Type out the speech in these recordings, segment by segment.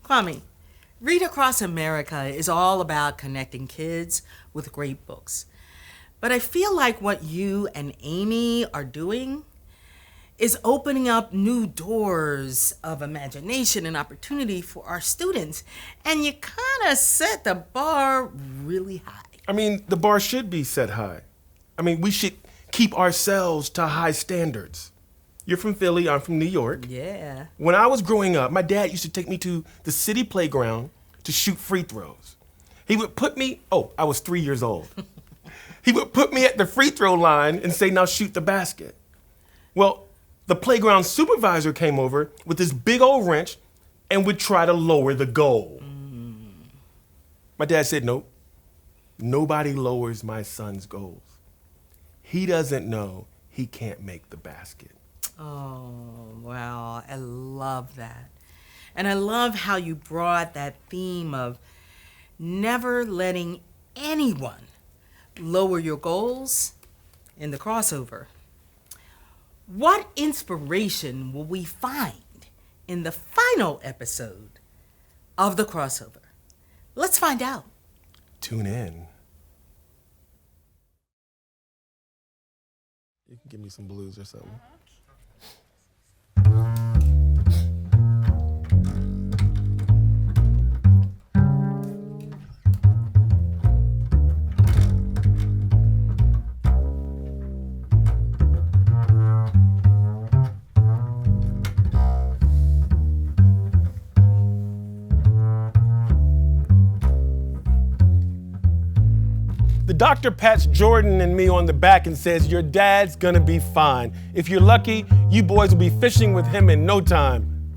Kwame, Read Across America is all about connecting kids with great books. But I feel like what you and Amy are doing is opening up new doors of imagination and opportunity for our students. And you kind of set the bar really high. I mean, the bar should be set high. I mean, we should keep ourselves to high standards. You're from Philly, I'm from New York. Yeah. When I was growing up, my dad used to take me to the city playground to shoot free throws. He would put me, I was 3 years old. He would put me at the free throw line and say, now shoot the basket. Well, the playground supervisor came over with this big old wrench and would try to lower the goal. My dad said, nope, nobody lowers my son's goals. He doesn't know he can't make the basket. Oh, wow. I love that. And I love how you brought that theme of never letting anyone lower your goals in the crossover. What inspiration will we find in the final episode of the crossover? Let's find out. Tune in. You can give me some blues or something. The doctor pats Jordan and me on the back and says, your dad's gonna be fine. If you're lucky, you boys will be fishing with him in no time.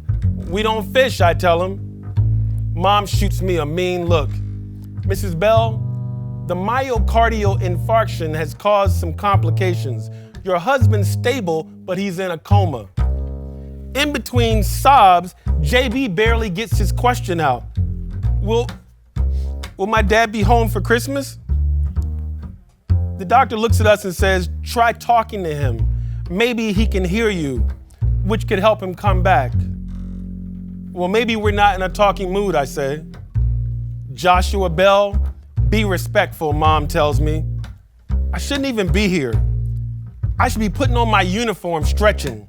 We don't fish, I tell him. Mom shoots me a mean look. Mrs. Bell, the myocardial infarction has caused some complications. Your husband's stable, but he's in a coma. In between sobs, JB barely gets his question out. Will my dad be home for Christmas? The doctor looks at us and says, try talking to him. Maybe he can hear you, which could help him come back. Well, maybe we're not in a talking mood, I say. Joshua Bell, be respectful, Mom tells me. I shouldn't even be here. I should be putting on my uniform, stretching,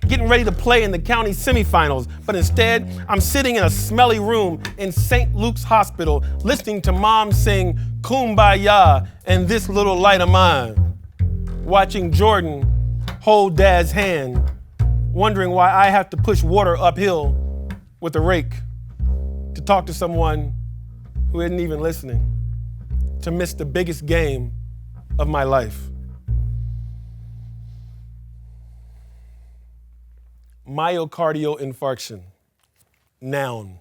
getting ready to play in the county semifinals, but instead, I'm sitting in a smelly room in St. Luke's Hospital, listening to Mom sing Kumbaya and This Little Light of Mine, watching Jordan hold Dad's hand, wondering why I have to push water uphill with a rake to talk to someone who isn't even listening, to miss the biggest game of my life. Myocardial infarction, noun,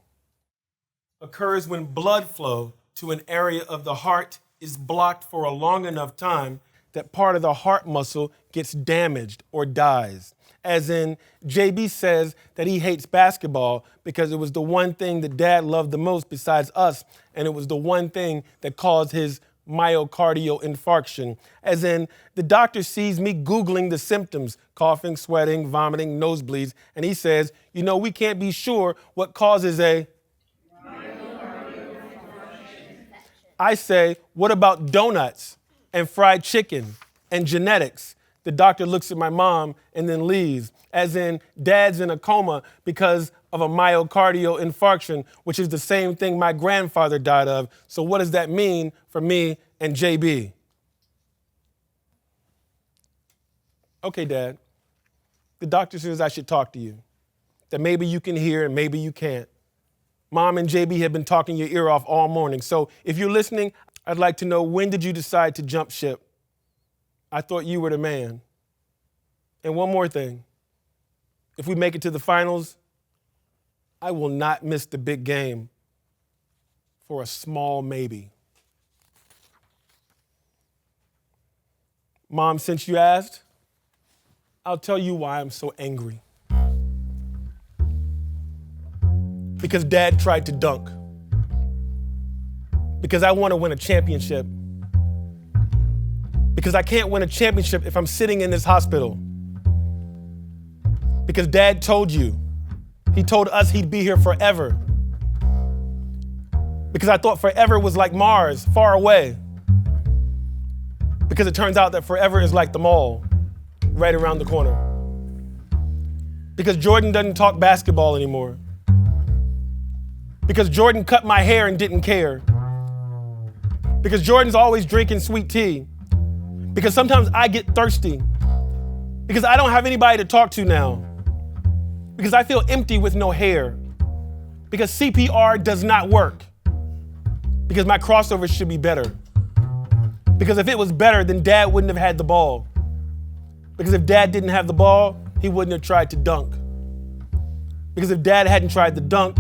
occurs when blood flow to an area of the heart is blocked for a long enough time that part of the heart muscle gets damaged or dies. As in, JB says that he hates basketball because it was the one thing that Dad loved the most besides us, and it was the one thing that caused his myocardial infarction. As in, the doctor sees me Googling the symptoms, coughing, sweating, vomiting, nosebleeds, and he says, you know, we can't be sure what causes a I say, what about donuts and fried chicken and genetics? The doctor looks at my mom and then leaves, as in Dad's in a coma because of a myocardial infarction, which is the same thing my grandfather died of. So what does that mean for me and JB? Okay, Dad, the doctor says I should talk to you, that maybe you can hear and maybe you can't. Mom and JB have been talking your ear off all morning. So if you're listening, I'd like to know, when did you decide to jump ship? I thought you were the man. And one more thing. If we make it to the finals, I will not miss the big game for a small maybe. Mom, since you asked, I'll tell you why I'm so angry. Because Dad tried to dunk. Because I want to win a championship. Because I can't win a championship if I'm sitting in this hospital. Because Dad told you. He told us he'd be here forever. Because I thought forever was like Mars, far away. Because it turns out that forever is like the mall, right around the corner. Because Jordan doesn't talk basketball anymore. Because Jordan cut my hair and didn't care. Because Jordan's always drinking sweet tea. Because sometimes I get thirsty. Because I don't have anybody to talk to now. Because I feel empty with no hair. Because CPR does not work. Because my crossover should be better. Because if it was better, then Dad wouldn't have had the ball. Because if Dad didn't have the ball, he wouldn't have tried to dunk. Because if Dad hadn't tried to dunk,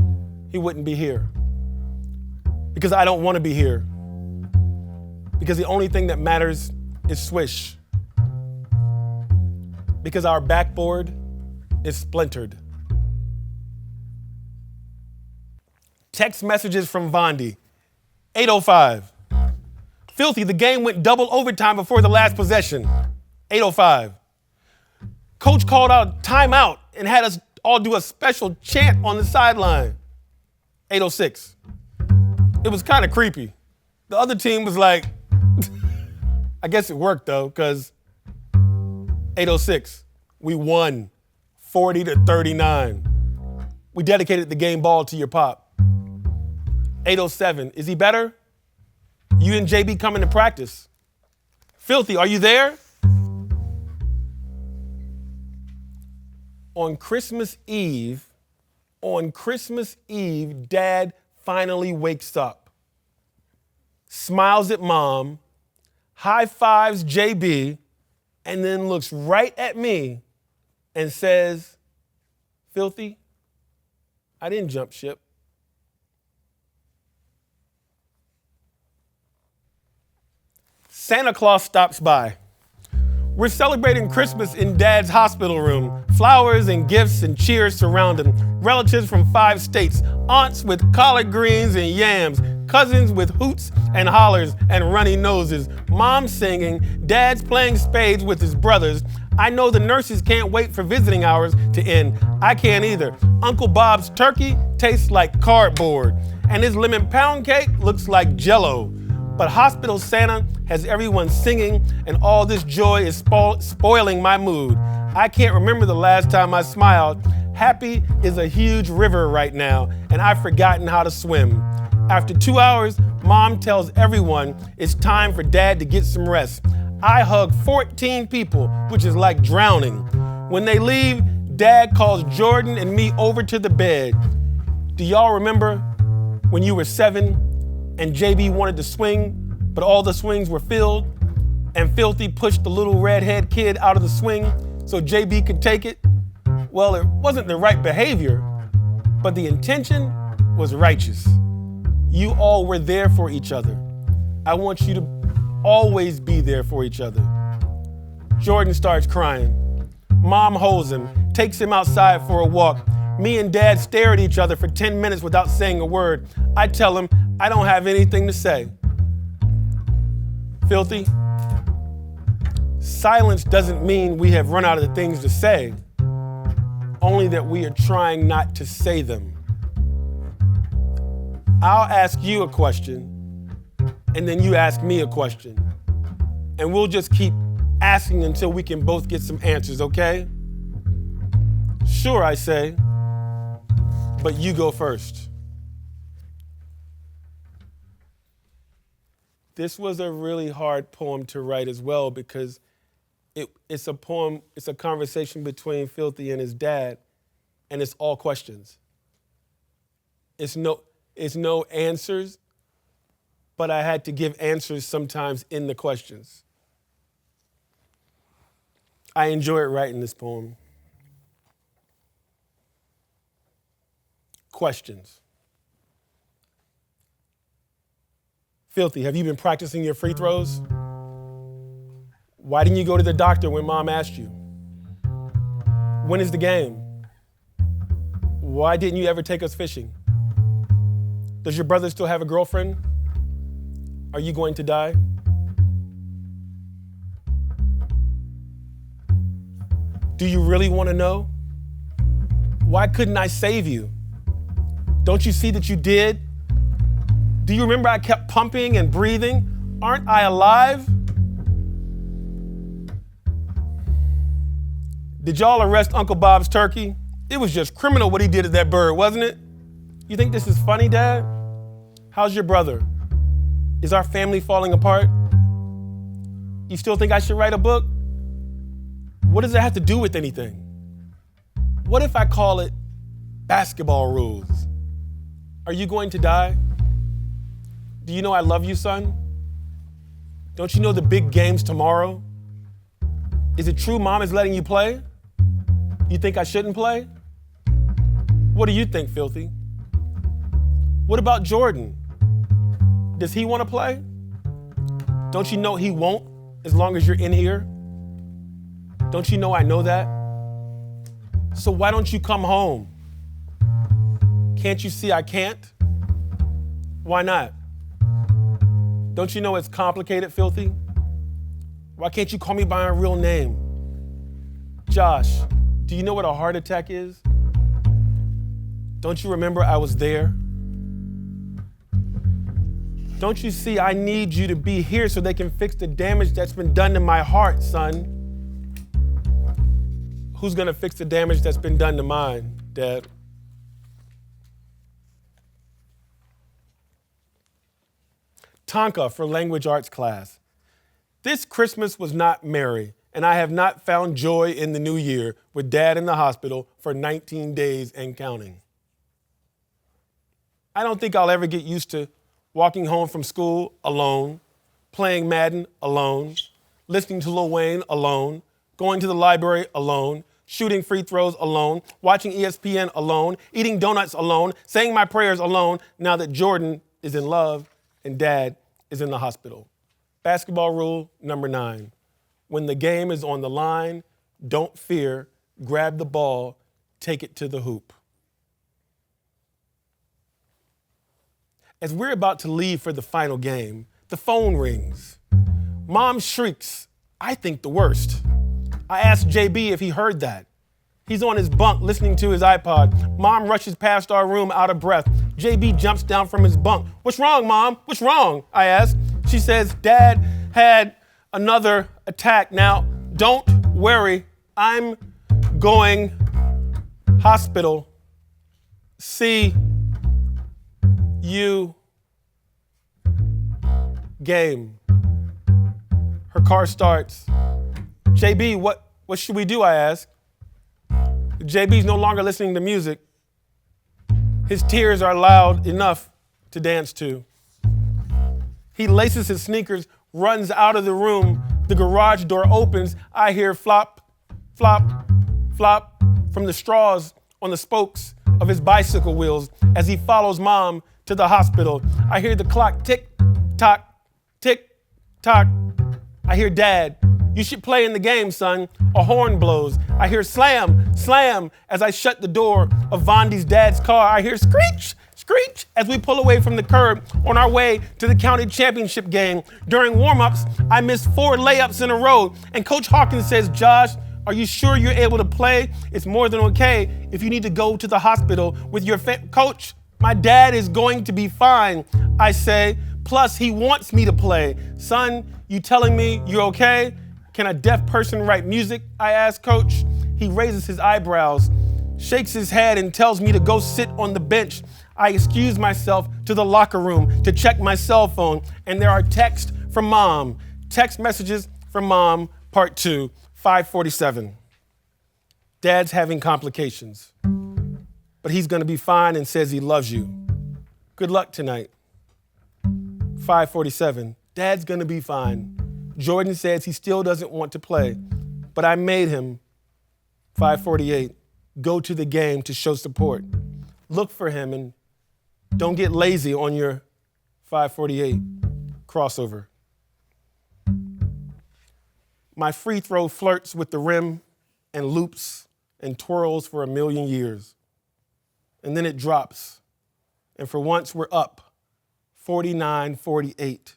he wouldn't be here. Because I don't want to be here. Because the only thing that matters is swish. Because our backboard is splintered. Text messages from Vondi, 8:05. Filthy, the game went double overtime before the last possession, 8:05. Coach called out a timeout and had us all do a special chant on the sideline, 8:06. It was kind of creepy. The other team was like, I guess it worked though, because 8:06, we won 40-39. We dedicated the game ball to your pop. 8:07, is he better? You and JB coming to practice. Filthy, are you there? On Christmas Eve, Dad finally wakes up, smiles at Mom, high fives JB, and then looks right at me and says, Filthy, I didn't jump ship. Santa Claus stops by. We're celebrating Christmas in Dad's hospital room. Flowers and gifts and cheers surround him. Relatives from 5 states, aunts with collard greens and yams, cousins with hoots and hollers and runny noses, Mom singing, Dad's playing spades with his brothers. I know the nurses can't wait for visiting hours to end. I can't either. Uncle Bob's turkey tastes like cardboard, and his lemon pound cake looks like Jell-O. But hospital Santa has everyone singing, and all this joy is spoiling my mood. I can't remember the last time I smiled. Happy is a huge river right now, and I've forgotten how to swim. After 2 hours, Mom tells everyone it's time for Dad to get some rest. I hug 14 people, which is like drowning. When they leave, Dad calls Jordan and me over to the bed. Do y'all remember when you were 7 and JB wanted to swing, but all the swings were filled, and Filthy pushed the little redhead kid out of the swing so JB could take it? Well, it wasn't the right behavior, but the intention was righteous. You all were there for each other. I want you to always be there for each other. Jordan starts crying. Mom holds him, takes him outside for a walk. Me and Dad stare at each other for 10 minutes without saying a word. I tell him I don't have anything to say. Filthy, silence doesn't mean we have run out of things to say, only that we are trying not to say them. I'll ask you a question, and then you ask me a question, and we'll just keep asking until we can both get some answers, okay? Sure, I say, but you go first. This was a really hard poem to write as well because it's a poem, it's a conversation between Filthy and his dad, and it's all questions. It's no answers, but I had to give answers sometimes in the questions. I enjoyed writing this poem. Questions. Filthy, have you been practicing your free throws? Why didn't you go to the doctor when Mom asked you? When is the game? Why didn't you ever take us fishing? Does your brother still have a girlfriend? Are you going to die? Do you really want to know? Why couldn't I save you? Don't you see that you did? Do you remember I kept pumping and breathing? Aren't I alive? Did y'all arrest Uncle Bob's turkey? It was just criminal what he did to that bird, wasn't it? You think this is funny, Dad? How's your brother? Is our family falling apart? You still think I should write a book? What does it have to do with anything? What if I call it Basketball Rules? Are you going to die? Do you know I love you, son? Don't you know the big game's tomorrow? Is it true Mom is letting you play? You think I shouldn't play? What do you think, Filthy? What about Jordan? Does he want to play? Don't you know he won't as long as you're in here? Don't you know I know that? So why don't you come home? Can't you see I can't? Why not? Don't you know it's complicated, Filthy? Why can't you call me by my real name? Josh, do you know what a heart attack is? Don't you remember I was there? Don't you see I need you to be here so they can fix the damage that's been done to my heart, son? Who's gonna fix the damage that's been done to mine, Dad? Tonka for language arts class. This Christmas was not merry, and I have not found joy in the new year with Dad in the hospital for 19 days and counting. I don't think I'll ever get used to walking home from school alone, playing Madden alone, listening to Lil Wayne alone, going to the library alone, shooting free throws alone, watching ESPN alone, eating donuts alone, saying my prayers alone, now that Jordan is in love and Dad is in the hospital. Basketball rule number 9. When the game is on the line, don't fear, grab the ball, take it to the hoop. As we're about to leave for the final game, the phone rings. Mom shrieks, I think the worst. I asked JB if he heard that. He's on his bunk listening to his iPod. Mom rushes past our room out of breath. JB jumps down from his bunk. What's wrong, Mom? What's wrong? I ask. She says, Dad had another attack. Now, don't worry. I'm going hospital. See you game. Her car starts. JB, what should we do? I ask. JB's no longer listening to music. His tears are loud enough to dance to. He laces his sneakers, runs out of the room. The garage door opens. I hear flop, flop, flop from the straws on the spokes of his bicycle wheels as he follows Mom to the hospital. I hear the clock tick, tock, tick, tock. I hear Dad, you should play in the game, son. A horn blows. I hear slam, slam as I shut the door of Vondi's dad's car. I hear screech, screech as we pull away from the curb on our way to the county championship game. During warm-ups, I missed 4 layups in a row, and Coach Hawkins says, Josh, are you sure you're able to play? It's more than okay if you need to go to the hospital with your Coach, my dad is going to be fine, I say. Plus, he wants me to play. Son, you telling me you're okay? Can a deaf person write music? I ask Coach. He raises his eyebrows, shakes his head, and tells me to go sit on the bench. I excuse myself to the locker room to check my cell phone, and there are texts from Mom. Text messages from Mom, part 2, 5:47. Dad's having complications, but he's gonna be fine and says he loves you. Good luck tonight. 5:47. Dad's gonna be fine. Jordan says he still doesn't want to play, but I made him. 5:48. Go to the game to show support. Look for him and don't get lazy on your 5:48 crossover. My free throw flirts with the rim and loops and twirls for a million years. And then it drops. And for once we're up, 49-48.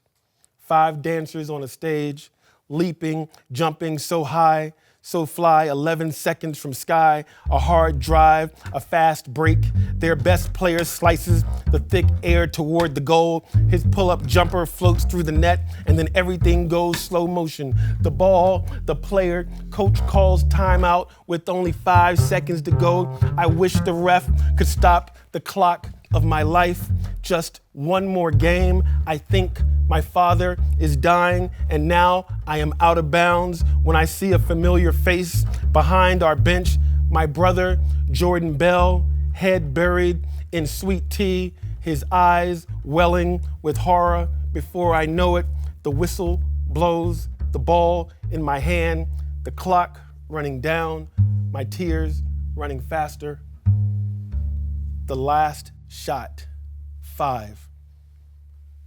5 dancers on a stage, leaping, jumping so high, So fly 11 seconds from sky, a hard drive, a fast break. Their best player slices the thick air toward the goal. His pull-up jumper floats through the net, and then everything goes slow motion. The ball, the player, coach calls timeout with only 5 seconds to go. I wish the ref could stop the clock of my life. Just one more game. I think my father is dying, and now I am out of bounds when I see a familiar face behind our bench. My brother, Jordan Bell, head buried in sweet tea, his eyes welling with horror. Before I know it, the whistle blows, the ball in my hand, the clock running down, my tears running faster. The last shot, 5.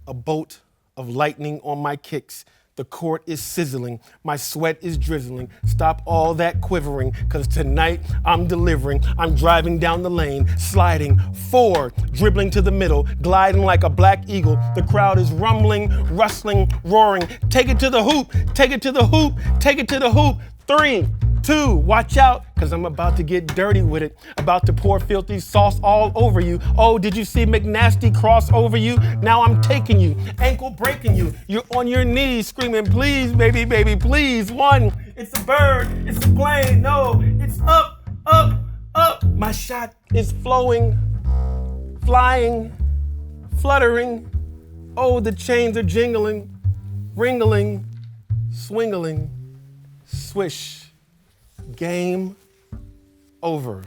A bolt of lightning on my kicks. The court is sizzling. My sweat is drizzling. Stop all that quivering, cause tonight I'm delivering. I'm driving down the lane, sliding 4, dribbling to the middle, gliding like a black eagle. The crowd is rumbling, rustling, roaring. Take it to the hoop, take it to the hoop, take it to the hoop. 3, 2, watch out, cause I'm about to get dirty with it. About to pour filthy sauce all over you. Oh, did you see McNasty cross over you? Now I'm taking you, ankle breaking you. You're on your knees screaming, please, baby, baby, please. 1, it's a bird, it's a plane. No, it's up, up, up. My shot is flowing, flying, fluttering. Oh, the chains are jingling, ringling, swingling. Swish. Game over.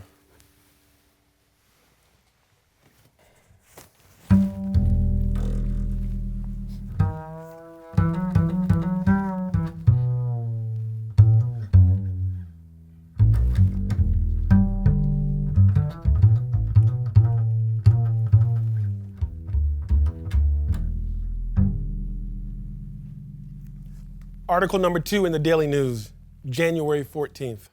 Article number 2 in the Daily News, January 14th.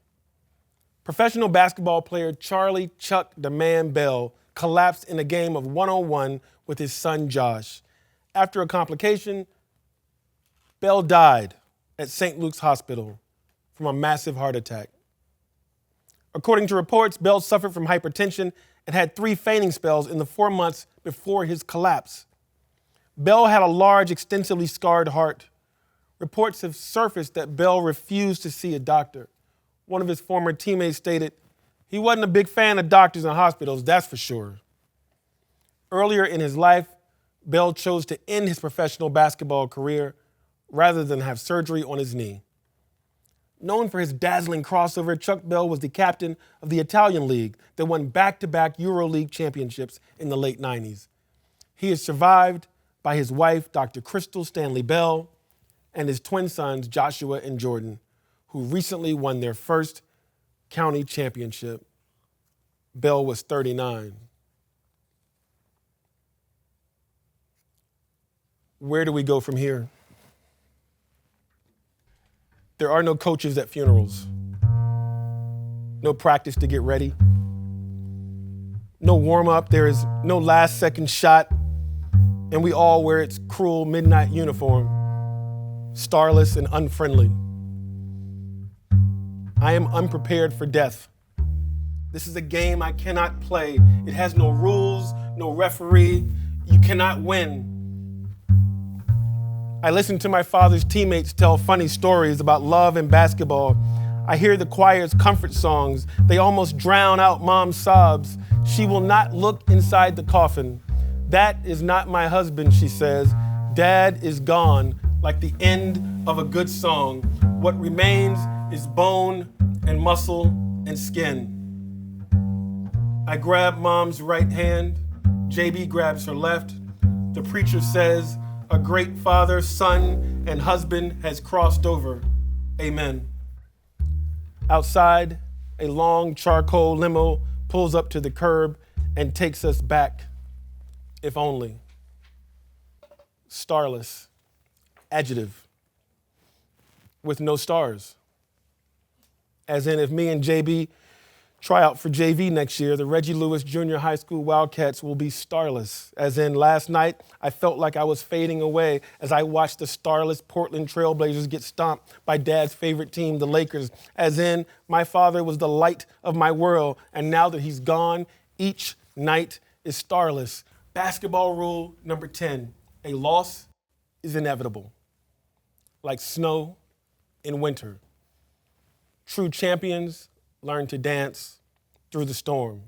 Professional basketball player Charlie Chuck the Man Bell collapsed in a game of one-on-one with his son Josh. After a complication, Bell died at St. Luke's Hospital from a massive heart attack. According to reports, Bell suffered from hypertension and had 3 fainting spells in the 4 months before his collapse. Bell had a large, extensively scarred heart. Reports have surfaced that Bell refused to see a doctor. One of his former teammates stated, he wasn't a big fan of doctors and hospitals, that's for sure. Earlier in his life, Bell chose to end his professional basketball career rather than have surgery on his knee. Known for his dazzling crossover, Chuck Bell was the captain of the Italian League that won back-to-back EuroLeague championships in the late 90s. He is survived by his wife, Dr. Crystal Stanley Bell, and his twin sons, Joshua and Jordan, who recently won their first county championship. Bell was 39. Where do we go from here? There are no coaches at funerals, no practice to get ready, no warm-up, there is no last-second shot, and we all wear its cruel midnight uniform, starless and unfriendly. I am unprepared for death. This is a game I cannot play. It has no rules, no referee. You cannot win. I listen to my father's teammates tell funny stories about love and basketball. I hear the choir's comfort songs. They almost drown out mom's sobs. She will not look inside the coffin. That is not my husband, she says. Dad is gone, like the end of a good song. What remains is bone and muscle and skin. I grab mom's right hand. JB grabs her left. The preacher says, a great father, son, and husband has crossed over. Amen. Outside, a long charcoal limo pulls up to the curb and takes us back. If only. Starless. Adjective. With no stars. As in, if me and JB try out for JV next year, the Reggie Lewis Junior High School Wildcats will be starless. As in, last night, I felt like I was fading away as I watched the starless Portland Trailblazers get stomped by Dad's favorite team, the Lakers. As in, my father was the light of my world, and now that he's gone, each night is starless. Basketball rule number 10, a loss is inevitable, like snow in winter. True champions learn to dance through the storm.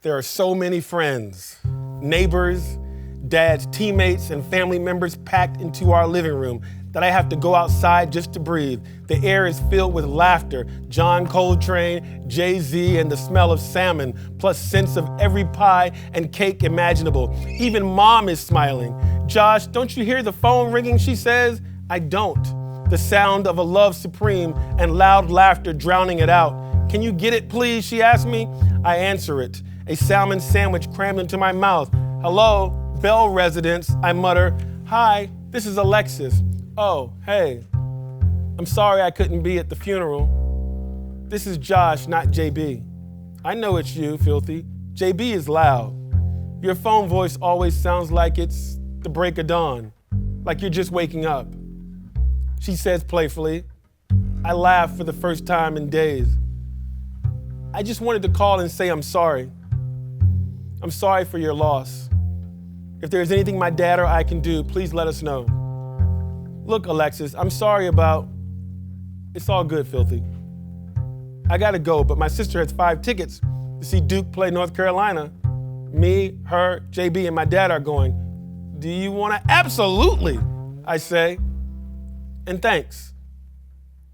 There are so many friends, neighbors, Dad's teammates, and family members packed into our living room that I have to go outside just to breathe. The air is filled with laughter, John Coltrane, Jay-Z, and the smell of salmon, plus scents of every pie and cake imaginable. Even Mom is smiling. Josh, don't you hear the phone ringing, she says? I don't. The sound of a love supreme and loud laughter drowning it out. Can you get it, please, she asks me. I answer it, a salmon sandwich crammed into my mouth. Hello, Bell residence, I mutter. Hi, this is Alexis. Oh, hey. I'm sorry I couldn't be at the funeral. This is Josh, not JB. I know it's you, Filthy. JB is loud. Your phone voice always sounds like it's the break of dawn, like you're just waking up. She says playfully. I laugh for the first time in days. I just wanted to call and say I'm sorry. I'm sorry for your loss. If there's anything my dad or I can do, please let us know. Look, Alexis, I'm sorry about... It's all good, Filthy. I gotta go, but my sister has 5 tickets to see Duke play North Carolina. Me, her, JB, and my dad are going. Do you wanna? Absolutely, I say. And thanks.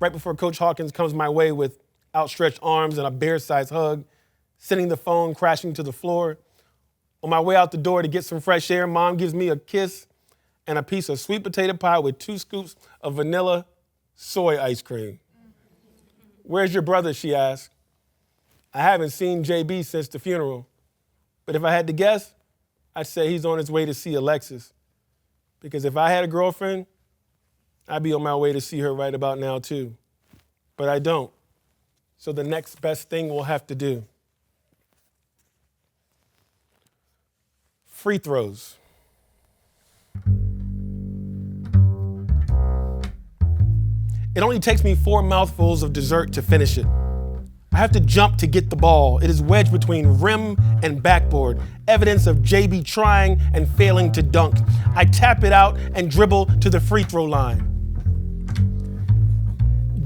Right before Coach Hawkins comes my way with outstretched arms and a bear-sized hug, sending the phone crashing to the floor. On my way out the door to get some fresh air, Mom gives me a kiss and a piece of sweet potato pie with 2 scoops of vanilla soy ice cream. Where's your brother, she asks. I haven't seen JB since the funeral, but if I had to guess, I'd say he's on his way to see Alexis. Because if I had a girlfriend, I'd be on my way to see her right about now too. But I don't. So the next best thing we'll have to do. Free throws. It only takes me 4 mouthfuls of dessert to finish it. I have to jump to get the ball. It is wedged between rim and backboard, evidence of JB trying and failing to dunk. I tap it out and dribble to the free throw line.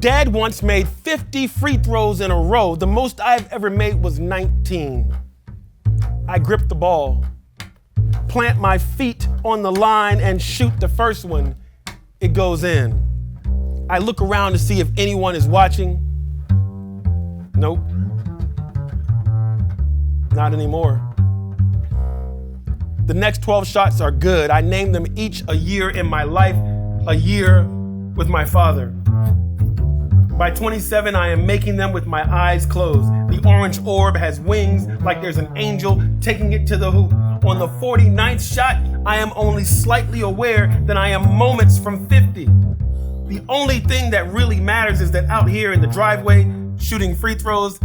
Dad once made 50 free throws in a row. The most I've ever made was 19. I grip the ball, plant my feet on the line and shoot the first one. It goes in. I look around to see if anyone is watching. Nope. Not anymore. The next 12 shots are good. I name them each a year in my life, a year with my father. By 27, I am making them with my eyes closed. The orange orb has wings like there's an angel taking it to the hoop. On the 49th shot, I am only slightly aware that I am moments from 50. The only thing that really matters is that out here in the driveway, shooting free throws,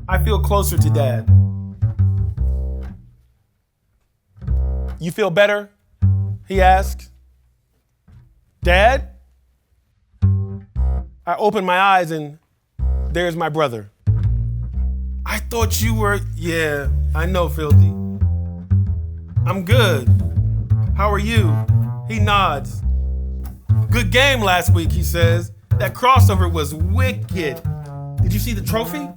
I feel closer to Dad. You feel better? He asks. Dad? I open my eyes and there's my brother. I thought you were... Yeah, I know, Filthy. I'm good. How are you? He nods. Good game last week, he says. That crossover was wicked. Did you see the trophy?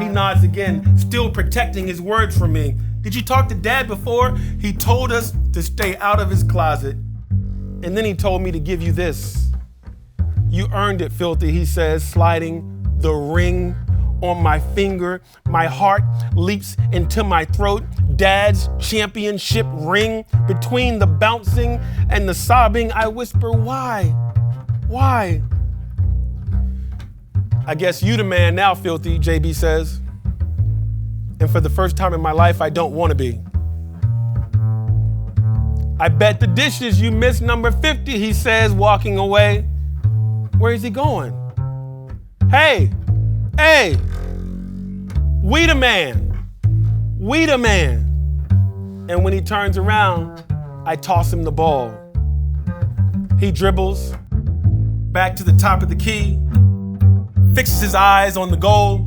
He nods again, still protecting his words from me. Did you talk to Dad before? He told us to stay out of his closet. And then he told me to give you this. You earned it, Filthy, he says, sliding the ring on my finger. My heart leaps into my throat. Dad's championship ring. Between the bouncing and the sobbing, I whisper, why? Why? I guess you the man now, Filthy, JB says. And for the first time in my life, I don't want to be. I bet the dishes you missed number 50, he says, walking away. Where is he going? Hey, hey, we the man. We the man. And when he turns around, I toss him the ball. He dribbles back to the top of the key, fixes his eyes on the goal.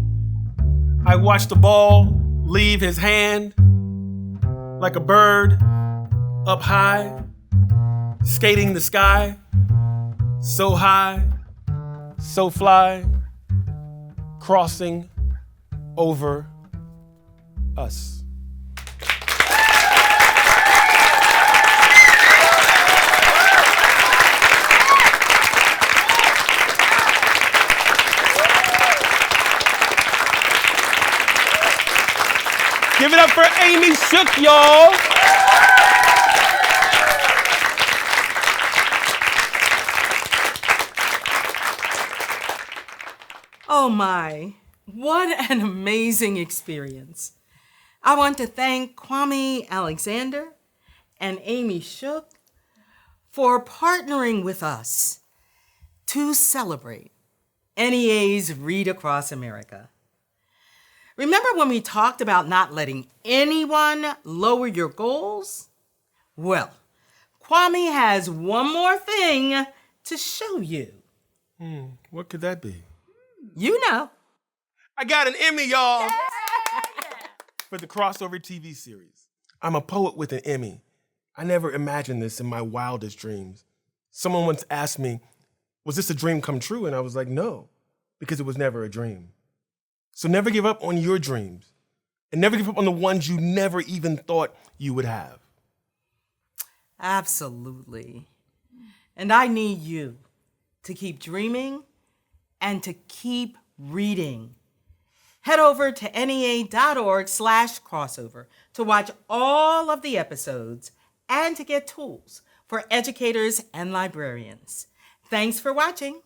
I watch the ball leave his hand like a bird up high, skating the sky, so high, so fly, crossing over us. Give it up for Amy Shook, y'all. Oh my, what an amazing experience. I want to thank Kwame Alexander and Amy Shook for partnering with us to celebrate NEA's Read Across America. Remember when we talked about not letting anyone lower your goals? Well, Kwame has one more thing to show you. What could that be? You know. I got an Emmy, y'all, for the crossover TV series. I'm a poet with an Emmy. I never imagined this in my wildest dreams. Someone once asked me, was this a dream come true? And I was like, no, because it was never a dream. So never give up on your dreams, and never give up on the ones you never even thought you would have. Absolutely. And I need you to keep dreaming and to keep reading. Head over to NEA.org/crossover to watch all of the episodes and to get tools for educators and librarians. Thanks for watching.